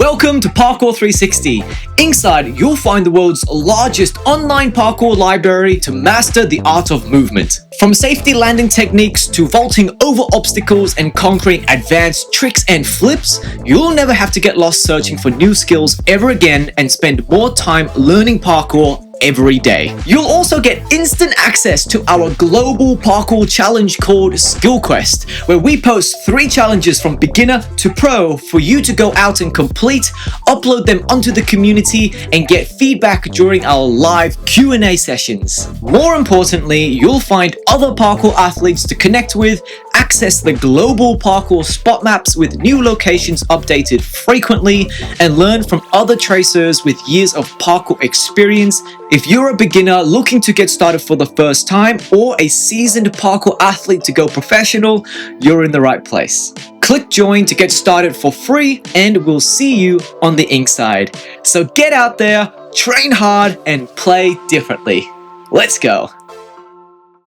Welcome to Parkour360. Inside, you'll find the world's largest online parkour library to master the art of movement. From safety landing techniques to vaulting over obstacles and conquering advanced tricks and flips, you'll never have to get lost searching for new skills ever again and spend more time learning parkour every day. You'll also get instant access to our global parkour challenge called Skill Quest, where we post 3 challenges from beginner to pro for you to go out and complete, upload them onto the community, and get feedback during our live Q&A sessions. More importantly, you'll find other parkour athletes to connect with, access the global parkour spot maps with new locations updated frequently, and learn from other tracers with years of parkour experience. If you're a beginner looking to get started for the first time or a seasoned parkour athlete to go professional, you're in the right place. Click join to get started for free and we'll see you on the inside. So get out there, train hard, and play differently. Let's go.